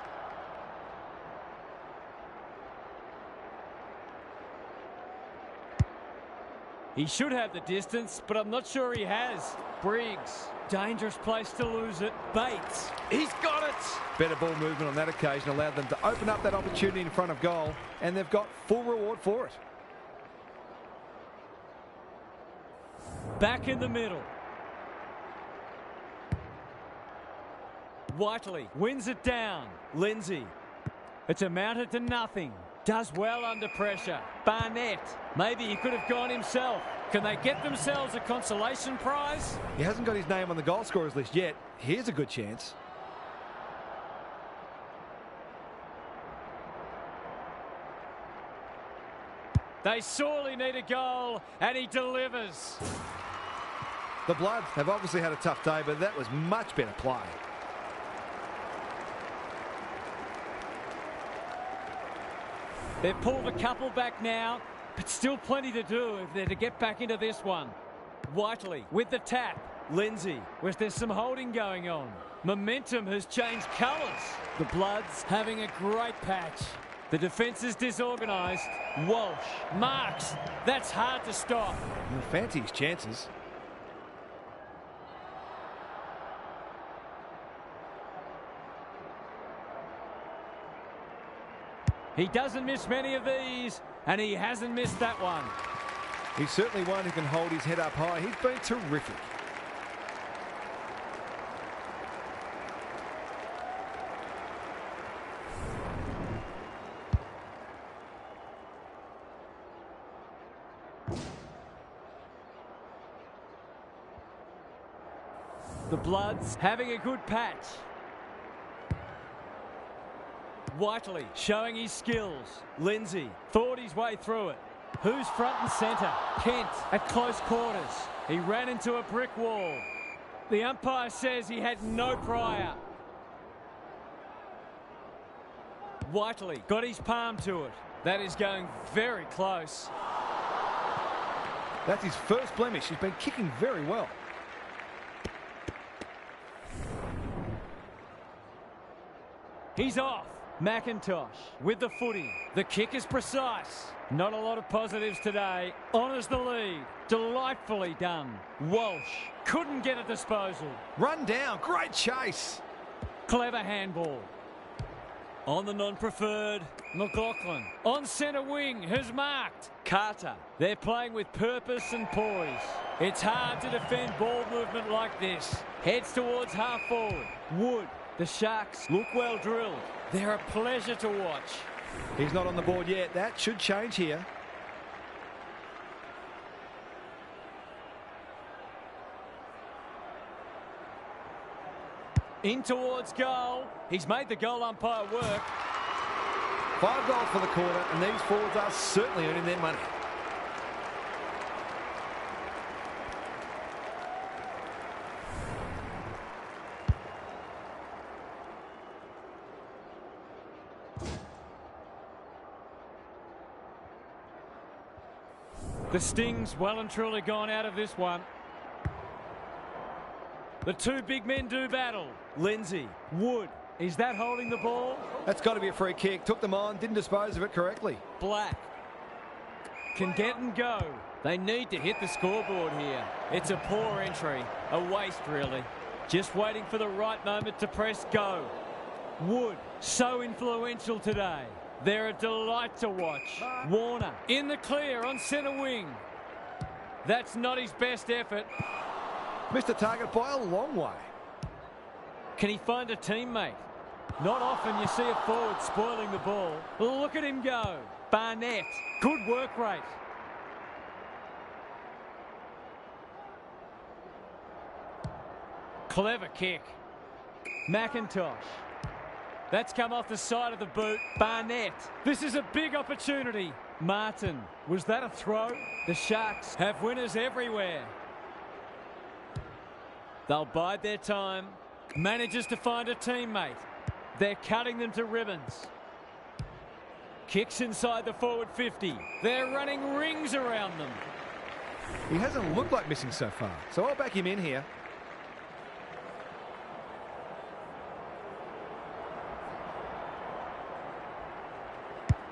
He should have the distance, but I'm not sure he has. Briggs, dangerous place to lose it. Bates, he's got it. Better ball movement on that occasion allowed them to open up that opportunity in front of goal, and they've got full reward for it. Back in the middle. Whiteley wins it down. Lindsay. It's amounted to nothing. Does well under pressure. Barnett. Maybe he could have gone himself. Can they get themselves a consolation prize? He hasn't got his name on the goal scorers list yet. Here's a good chance. They sorely need a goal, and he delivers. The Bloods have obviously had a tough day, but that was much better play. They've pulled a couple back now, but still plenty to do if they're to get back into this one. Whiteley with the tap. Lindsay, where's there some holding going on. Momentum has changed colours. The Bloods having a great patch. The defence is disorganised. Walsh marks. That's hard to stop. He'll fancy his chances. He doesn't miss many of these, and he hasn't missed that one. He's certainly one who can hold his head up high. He's been terrific. The Bloods having a good patch. Whiteley showing his skills. Lindsay thought his way through it. Who's front and centre? Kent at close quarters. He ran into a brick wall. The umpire says he had no prior. Whiteley got his palm to it. That is going very close. That's his first blemish. He's been kicking very well. He's off. McIntosh with the footy. The kick is precise. Not a lot of positives today. Honours the lead. Delightfully done. Walsh couldn't get a disposal. Run down. Great chase. Clever handball. On the non-preferred, McLaughlin. On centre wing, has marked. Carter. They're playing with purpose and poise. It's hard to defend ball movement like this. Heads towards half forward. Wood. The Sharks look well drilled. They're a pleasure to watch. He's not on the board yet. That should change here. In towards goal. He's made the goal umpire work. 5 goals for the quarter, and these forwards are certainly earning their money. The sting's well and truly gone out of this one. The two big men do battle. Lindsay, Wood. Is that holding the ball? That's got to be a free kick. Took them on, didn't dispose of it correctly. Black can get and go. They need to hit the scoreboard here. It's a poor entry. A waste, really. Just waiting for the right moment to press go. Wood, so influential today. They're a delight to watch. Warner in the clear on centre wing. That's not his best effort. Missed the target by a long way. Can he find a teammate? Not often you see a forward spoiling the ball. Look at him go. Barnett, good work rate. Clever kick. McIntosh. That's come off the side of the boot. Barnett. This is a big opportunity. Martin. Was that a throw? The Sharks have winners everywhere. They'll bide their time. Manages to find a teammate. They're cutting them to ribbons. Kicks inside the forward 50. They're running rings around them. He hasn't looked like missing so far, so I'll back him in here.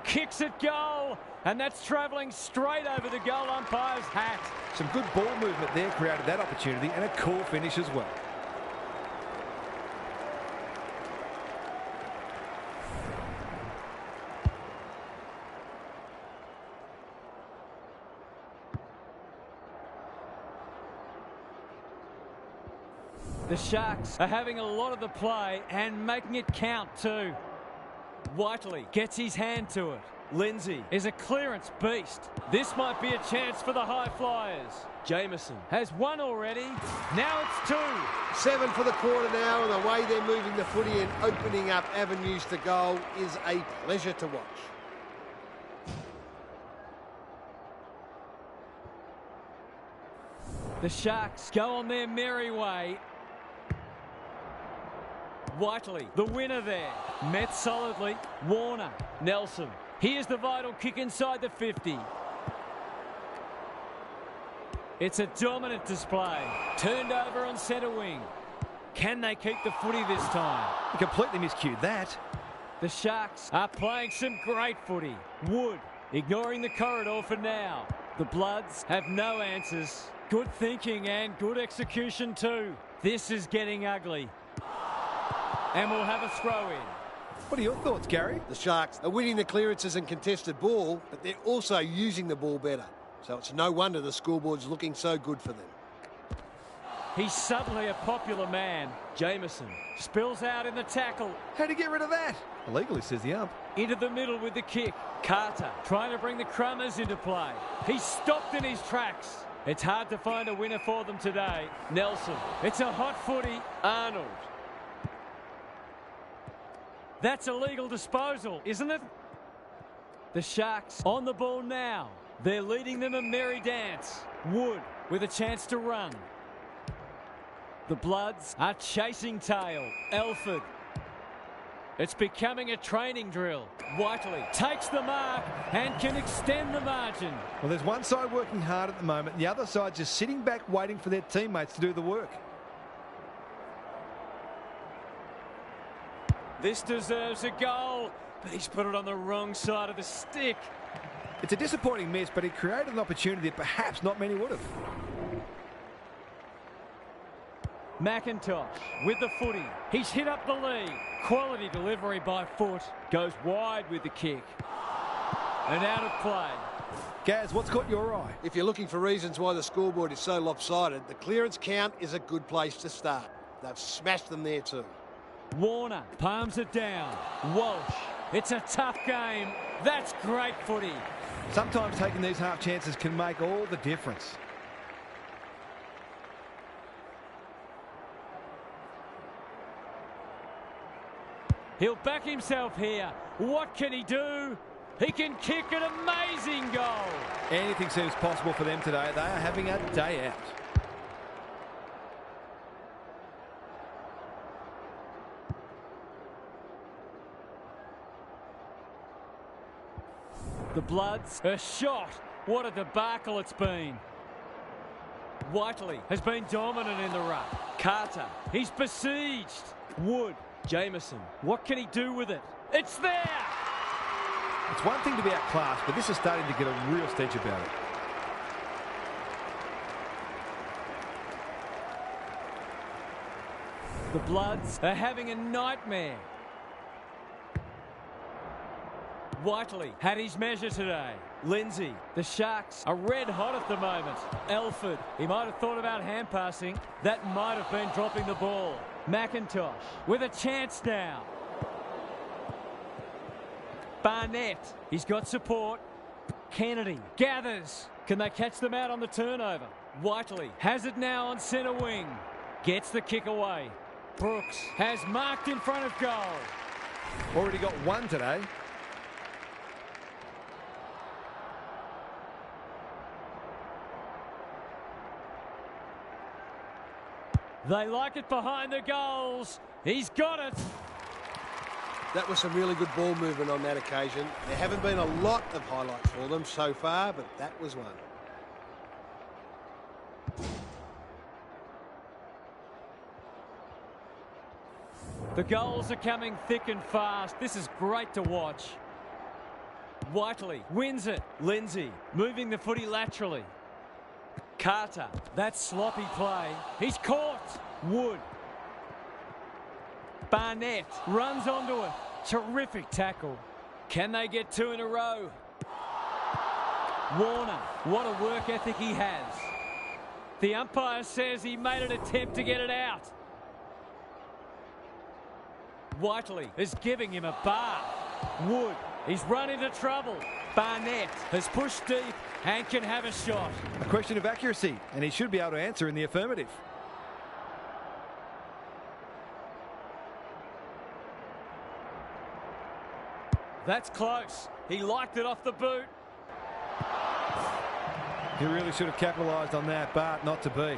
Kicks at goal, and that's travelling straight over the goal umpire's hat. Some good ball movement there created that opportunity, and a cool finish as well. The Sharks are having a lot of the play and making it count too. Whiteley gets his hand to it. Lindsay is a clearance beast. This might be a chance for the high flyers. Jameson has one already. Now it's 2. 7 for the quarter now, and the way they're moving the footy and opening up avenues to goal is a pleasure to watch. The Sharks go on their merry way. Whiteley, the winner there. Met solidly. Warner. Nelson. Here's the vital kick inside the 50. It's a dominant display. Turned over on centre wing. Can they keep the footy this time? He completely miscued that. The Sharks are playing some great footy. Wood ignoring the corridor for now. The Bloods have no answers. Good thinking and good execution too. This is getting ugly. And we'll have a throw in. What are your thoughts, Gary? The Sharks are winning the clearances and contested ball, but they're also using the ball better. So it's no wonder the scoreboard's looking so good for them. He's suddenly a popular man. Jameson spills out in the tackle. How'd he get rid of that? Illegally, says the ump. Into the middle with the kick. Carter trying to bring the Crummers into play. He's stopped in his tracks. It's hard to find a winner for them today. Nelson. It's a hot footy. Arnold. That's a legal disposal, isn't it? The Sharks on the ball now. They're leading them a merry dance. Wood with a chance to run. The Bloods are chasing tail. Elford. It's becoming a training drill. Whiteley takes the mark and can extend the margin. Well, there's one side working hard at the moment. The other side just sitting back waiting for their teammates to do the work. This deserves a goal, but he's put it on the wrong side of the stick. It's a disappointing miss, but he created an opportunity that perhaps not many would have. McIntosh with the footy. He's hit up the lead. Quality delivery by foot. Goes wide with the kick. And out of play. Gaz, what's caught your eye? If you're looking for reasons why the scoreboard is so lopsided, the clearance count is a good place to start. They've smashed them there too. Warner palms it down. Walsh. It's a tough game. That's great footy. Sometimes taking these half chances can make all the difference. He'll back himself here. What can he do? He can kick an amazing goal. Anything seems possible for them today. They are having a day out. The Bloods are shot. What a debacle it's been. Whiteley has been dominant in the ruck. Carter, he's besieged. Wood, Jameson, what can he do with it? It's there! It's one thing to be outclassed, but this is starting to get a real stench about it. The Bloods are having a nightmare. Whiteley had his measure today. Lindsay, the Sharks are red hot at the moment. Elford, he might have thought about hand passing. That might have been dropping the ball. McIntosh with a chance now. Barnett, he's got support. Kennedy gathers. Can they catch them out on the turnover? Whiteley has it now on centre wing. Gets the kick away. Brooks has marked in front of goal. Already got one today. They like it behind the goals. He's got it. That was some really good ball movement on that occasion. There haven't been a lot of highlights for them so far, but that was one. The goals are coming thick and fast. This is great to watch. Whiteley wins it. Lindsay moving the footy laterally. Carter, that's sloppy play. He's caught. Wood. Barnett runs onto it. Terrific tackle. Can they get two in a row? Warner, what a work ethic he has. The umpire says he made an attempt to get it out. Whiteley is giving him a bath. Wood, he's run into trouble. Barnett has pushed deep and can have a shot. A question of accuracy, and he should be able to answer in the affirmative. That's close. He liked it off the boot. He really should have capitalised on that, but not to be.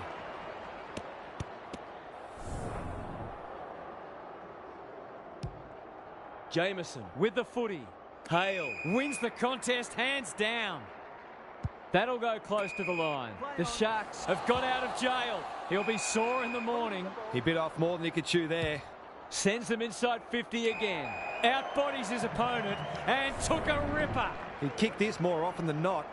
Jameson with the footy. Hale wins the contest hands down. That'll go close to the line. The Sharks have got out of jail. He'll be sore in the morning. He bit off more than he could chew there. Sends them inside 50 again. Outbodies his opponent and took a ripper. He'd kick this more often than not.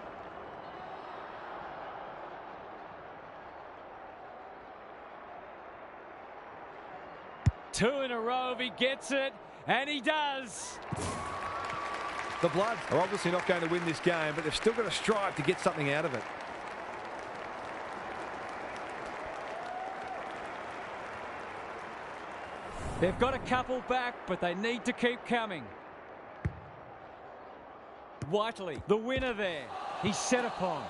Two in a row if he gets it, and he does. The Bloods are obviously not going to win this game, but they've still got to strive to get something out of it. They've got a couple back, but they need to keep coming. Whiteley, the winner there. He's set upon.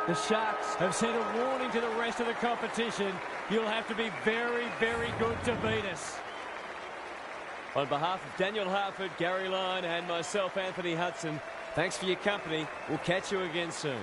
The Sharks have sent a warning to the rest of the competition. You'll have to be very, very good to beat us. On behalf of Daniel Harford, Gary Lyon and myself, Anthony Hudson, thanks for your company. We'll catch you again soon.